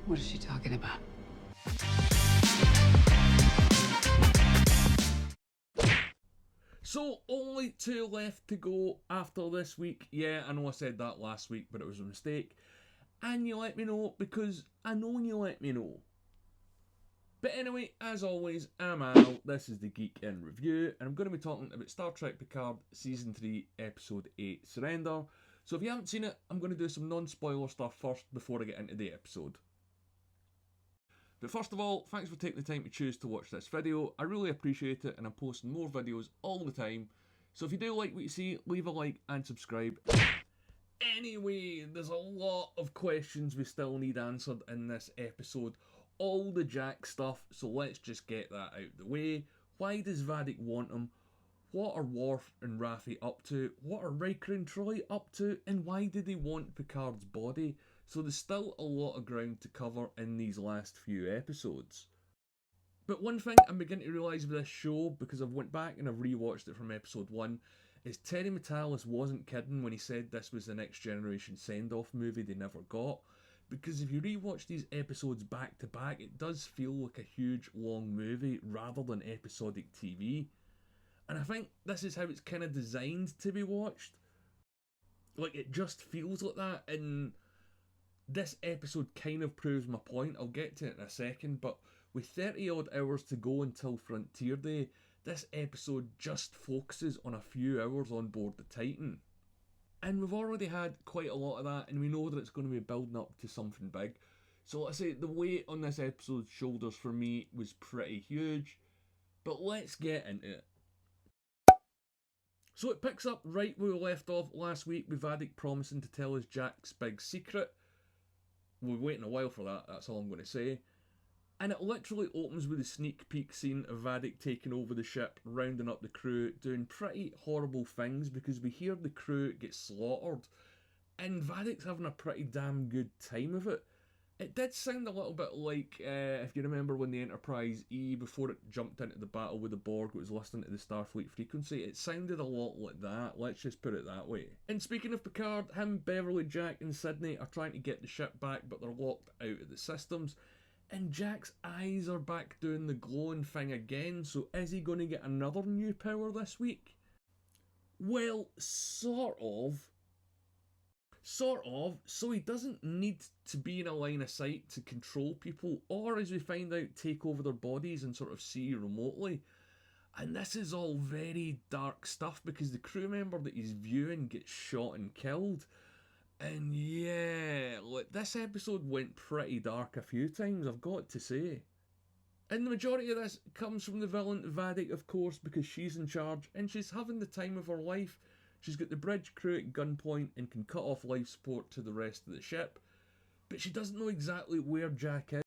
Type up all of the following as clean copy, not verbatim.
What is she talking about? So, only 2 left to go after this week. Yeah, I know I said that last week, but it was a mistake. And you let me know because I know you let me know. But anyway, as always, I'm Al, this is the Geek in Review, and I'm going to be talking about Star Trek PICARD Season 3, Episode 8, Surrender. So if you haven't seen it, I'm going to do some non-spoiler stuff first before I get into the episode. But first of all, thanks for taking the time to choose to watch this video. I really appreciate it, and I'm posting more videos all the time. So if you do like what you see, leave a like and subscribe. Anyway, there's a lot of questions we still need answered in this episode. All the Jack stuff, so let's just get that out the way. Why does Vadic want him? What are Warf and Raffi up to? What are Riker and Troi up to? And why did they want Picard's body? So there's still a lot of ground to cover in these last few episodes. But one thing I'm beginning to realise with this show, because I've went back and I've rewatched it from episode 1, is Terry Matalas wasn't kidding when he said this was the Next Generation send-off movie they never got. Because if you rewatch these episodes back to back, it does feel like a huge long movie rather than episodic TV. And I think this is how it's kind of designed to be watched. Like, it just feels like that, and this episode kind of proves my point. I'll get to it in a second, but with 30 odd hours to go until Frontier Day, this episode just focuses on a few hours on board the Titan. And we've already had quite a lot of that, and we know that it's going to be building up to something big. So let's say the weight on this episode's shoulders for me was pretty huge, but let's get into it. So it picks up right where we left off last week with Vadic promising to tell us Jack's big secret. We're waiting a while for that, that's all I'm going to say. And it literally opens with a sneak peek scene of Vadic taking over the ship, rounding up the crew, doing pretty horrible things because we hear the crew get slaughtered. And Vadic's having a pretty damn good time of it. It did sound a little bit like, if you remember when the Enterprise E, before it jumped into the battle with the Borg, was listening to the Starfleet frequency. It sounded a lot like that, let's just put it that way. And speaking of Picard, him, Beverly, Jack and Sydney are trying to get the ship back, but they're locked out of the systems. And Jack's eyes are back doing the glowing thing again, so is he going to get another new power this week? Well, sort of. So he doesn't need to be in a line of sight to control people, or as we find out, take over their bodies and sort of see remotely. And this is all very dark stuff because the crew member that he's viewing gets shot and killed. And yeah, look, this episode went pretty dark a few times, I've got to say. And the majority of this comes from the villain Vadic, of course, because she's in charge and she's having the time of her life. She's got the bridge crew at gunpoint and can cut off life support to the rest of the ship. But she doesn't know exactly where Jack is,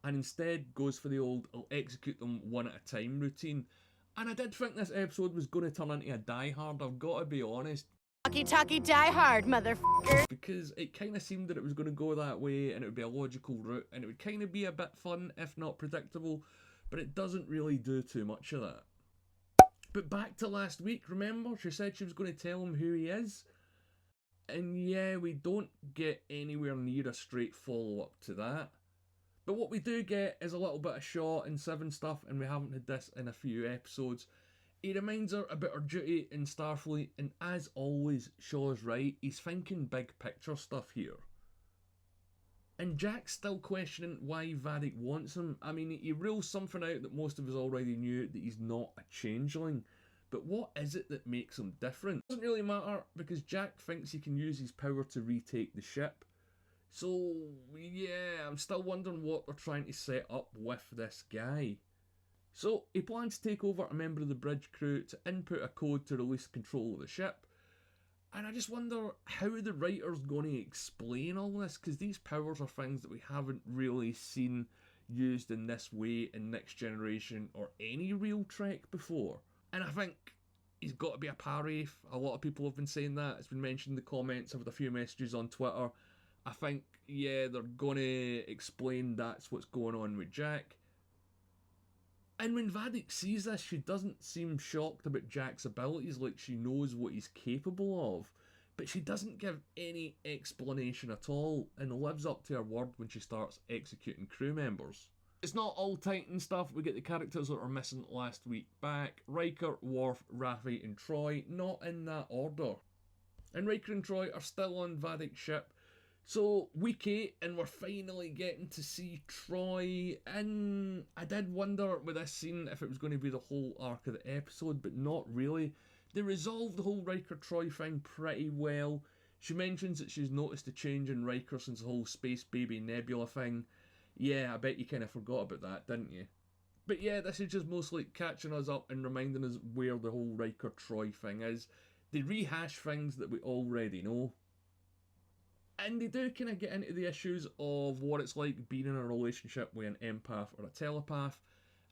and instead goes for the old "I'll execute them one at a time" routine. And I did think this episode was going to turn into a Die Hard, I've got to be honest. Talkie die hard, motherfucker. Because it kind of seemed that it was going to go that way and it would be a logical route and it would kind of be a bit fun, if not predictable, but it doesn't really do too much of that. But back to last week, remember? She said she was going to tell him who he is. And yeah, we don't get anywhere near a straight follow-up to that. But what we do get is a little bit of Shaw and Seven stuff, and we haven't had this in a few episodes. He reminds her about her duty in Starfleet, and as always, Shaw's right, he's thinking big picture stuff here. And Jack's still questioning why Vadic wants him. I mean, he rules something out that most of us already knew, that he's not a changeling. But what is it that makes him different? It doesn't really matter, because Jack thinks he can use his power to retake the ship. So, yeah, I'm still wondering what they're trying to set up with this guy. So, he plans to take over a member of the bridge crew to input a code to release control of the ship. And I just wonder how the writer's going to explain all this, because these powers are things that we haven't really seen used in this way in Next Generation or any real Trek before. And I think he's got to be a Parif. A lot of people have been saying that. It's been mentioned in the comments. I've had a few messages on Twitter. I think, yeah, they're going to explain that's what's going on with Jack. And when Vadic sees this, she doesn't seem shocked about Jack's abilities, like she knows what he's capable of. but she doesn't give any explanation at all and lives up to her word when she starts executing crew members. It's not all Titan stuff. We get the characters that were missing last week back. Riker, Warf, Raffi and Troi, not in that order. And Riker and Troi are still on Vadic's ship. So, week 8, and we're finally getting to see Troi. And I did wonder with this scene if it was going to be the whole arc of the episode, but not really. They resolved the whole Riker-Troi thing pretty well. She mentions that she's noticed a change in Riker since the whole Space Baby Nebula thing. Yeah, I bet you kind of forgot about that, didn't you? But yeah, this is just mostly catching us up and reminding us where the whole Riker-Troi thing is. They rehash things that we already know. And they do kind of get into the issues of what it's like being in a relationship with an empath or a telepath.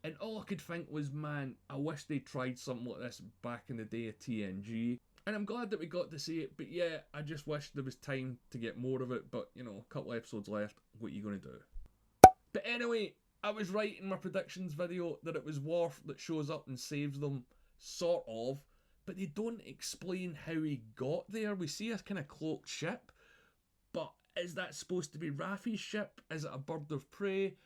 And all I could think was, man, I wish they tried something like this back in the day of TNG. And I'm glad that we got to see it, but yeah, I just wish there was time to get more of it. But, you know, a couple episodes left, what are you going to do? But anyway, I was right in my predictions video that it was Warf that shows up and saves them, sort of. But they don't explain how he got there. We see a kind of cloaked ship. But is that supposed to be Raffi's ship? Is it a bird of prey?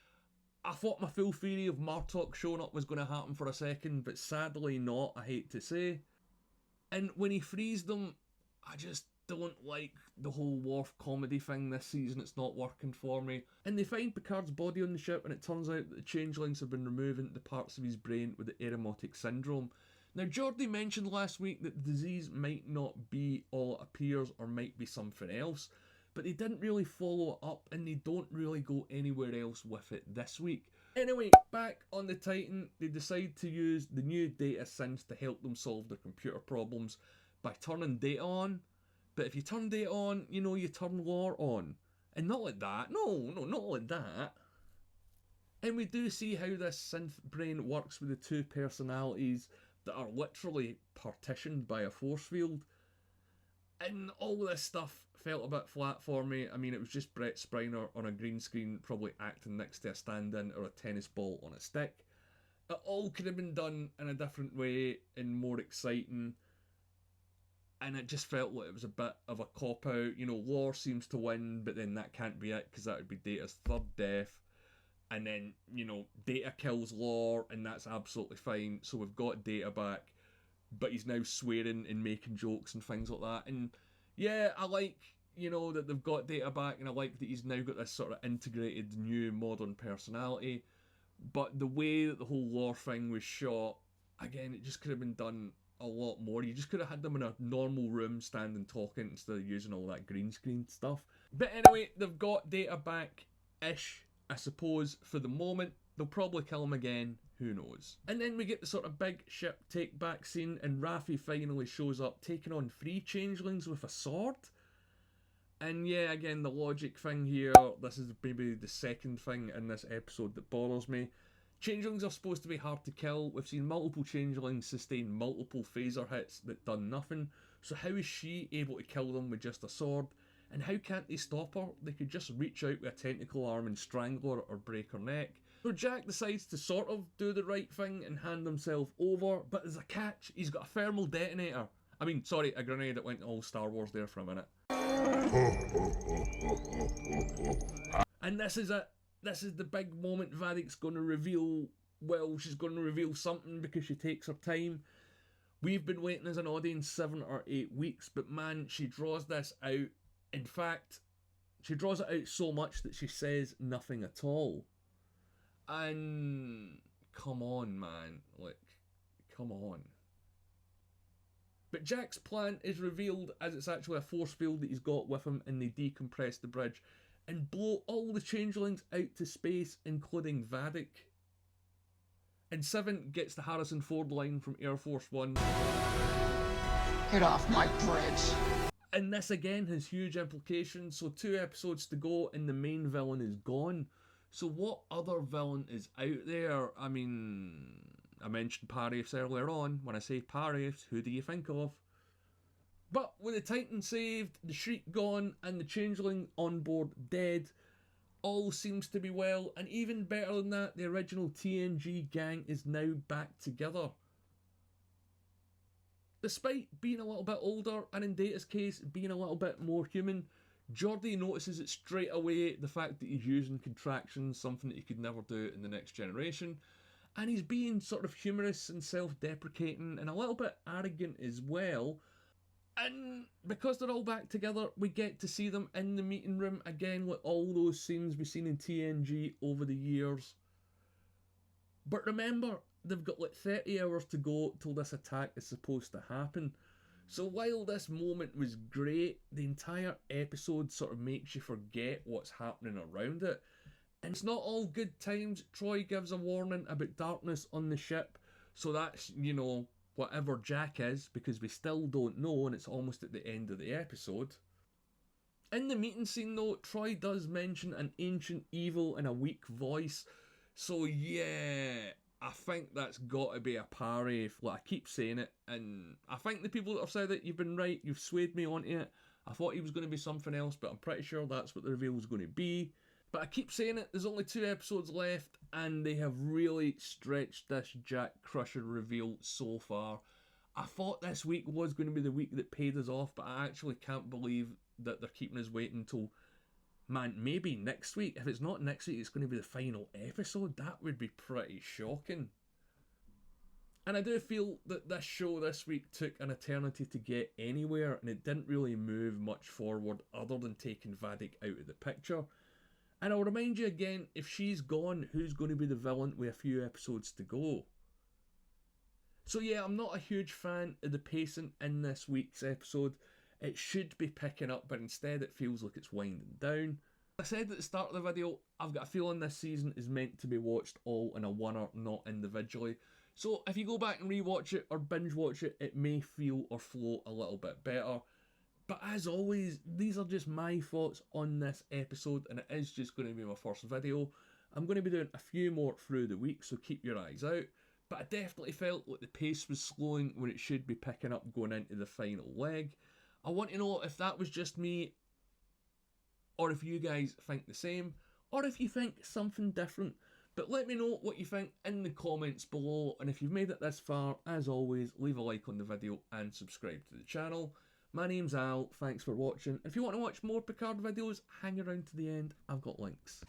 I thought my full theory of Martok showing up was going to happen for a second, but sadly not, I hate to say. And when he frees them, I just don't like the whole Warf comedy thing this season. It's not working for me. And they find Picard's body on the ship, and it turns out that the changelings have been removing the parts of his brain with the eromotic syndrome. Now, Geordie mentioned last week that the disease might not be all it appears or might be something else, but they didn't really follow it up and they don't really go anywhere else with it this week. Anyway, back on the Titan, they decide to use the new data synths to help them solve their computer problems by turning data on. But if you turn data on, you know, you turn lore on. And not like that. No, not like that. And we do see how this synth brain works with the two personalities that are literally partitioned by a force field. And all this stuff felt a bit flat for me. I mean, it was just Brett Spiner on a green screen, probably acting next to a stand-in or a tennis ball on a stick. It all could have been done in a different way and more exciting. And it just felt like it was a bit of a cop-out. You know, lore seems to win, but then that can't be it, because that would be Data's third death. And then, you know, Data kills lore, and that's absolutely fine. So we've got Data back, but he's now swearing and making jokes and things like that. And yeah, I like, you know, that they've got Data back, and I like that he's now got this sort of integrated new modern personality. But the way that the whole lore thing was shot, again, it just could have been done a lot more. You just could have had them in a normal room standing talking instead of using all that green screen stuff. But anyway, they've got Data back-ish, I suppose, for the moment. They'll probably kill him again, who knows. And then we get the sort of big ship take back scene, and Raffi finally shows up taking on 3 changelings with a sword. And yeah, again, the logic thing here, this is maybe the second thing in this episode that bothers me. Changelings are supposed to be hard to kill. We've seen multiple changelings sustain multiple phaser hits that done nothing. So how is she able to kill them with just a sword? And how can't they stop her? They could just reach out with a tentacle arm and strangle her or break her neck. So Jack decides to sort of do the right thing and hand himself over, but there's a catch. He's got a thermal detonator. I mean, sorry, a grenade that went all Star Wars there for a minute. And this is it. This is the big moment. Vadic's going to reveal, well, she's going to reveal something because she takes her time. We've been waiting as an audience 7 or 8 weeks, but man, she draws this out. In fact, she draws it out so much that she says nothing at all. And come on, man. Like, come on. But Jack's plan is revealed as it's actually a force field that he's got with him, and they decompress the bridge and blow all the changelings out to space, including Vadic. And 7 gets the Harrison Ford line from Air Force One. Get off my bridge. And this again has huge implications. So 2 episodes to go and the main villain is gone. So what other villain is out there? I mean, I mentioned Paraves earlier on. When I say Paraves, who do you think of? But with the Titan saved, the Shriek gone, and the Changeling on board dead, all seems to be well. And even better than that, the original TNG gang is now back together. Despite being a little bit older, and in Data's case, being a little bit more human, Geordi notices it straight away, the fact that he's using contractions, something that he could never do in the next generation. And he's being sort of humorous and self-deprecating and a little bit arrogant as well. And because they're all back together, we get to see them in the meeting room again, like all those scenes we've seen in TNG over the years. But remember, they've got like 30 hours to go till this attack is supposed to happen. So while this moment was great, the entire episode sort of makes you forget what's happening around it. And it's not all good times. Troi gives a warning about darkness on the ship. So that's, you know, whatever Jack is, because we still don't know, and it's almost at the end of the episode. In the meeting scene though, Troi does mention an ancient evil in a weak voice. So yeah, I think that's got to be a parry. Like, I keep saying it, and I think the people that have said it, you've been right, you've swayed me onto it. I thought he was going to be something else, but I'm pretty sure that's what the reveal was going to be. But I keep saying it, there's only 2 episodes left, and they have really stretched this Jack Crusher reveal so far. I thought this week was going to be the week that paid us off, but I actually can't believe that they're keeping us waiting until, man, maybe next week. If it's not next week, it's going to be the final episode. That would be pretty shocking. And I do feel that this show this week took an eternity to get anywhere, and it didn't really move much forward other than taking Vadic out of the picture. And I'll remind you again, if she's gone, who's going to be the villain with a few episodes to go? So yeah, I'm not a huge fan of the pacing in this week's episode. It should be picking up, but instead it feels like it's winding down. I said at the start of the video, I've got a feeling this season is meant to be watched all in a one-er, not individually. So if you go back and rewatch it or binge watch it, it may feel or flow a little bit better. But as always, these are just my thoughts on this episode, and it is just going to be my first video. I'm going to be doing a few more through the week, so keep your eyes out. But I definitely felt like the pace was slowing when it should be picking up going into the final leg. I want to know if that was just me, or if you guys think the same, or if you think something different. But let me know what you think in the comments below, and if you've made it this far, as always, leave a like on the video and subscribe to the channel. My name's Al, thanks for watching. If you want to watch more Picard videos, hang around to the end, I've got links.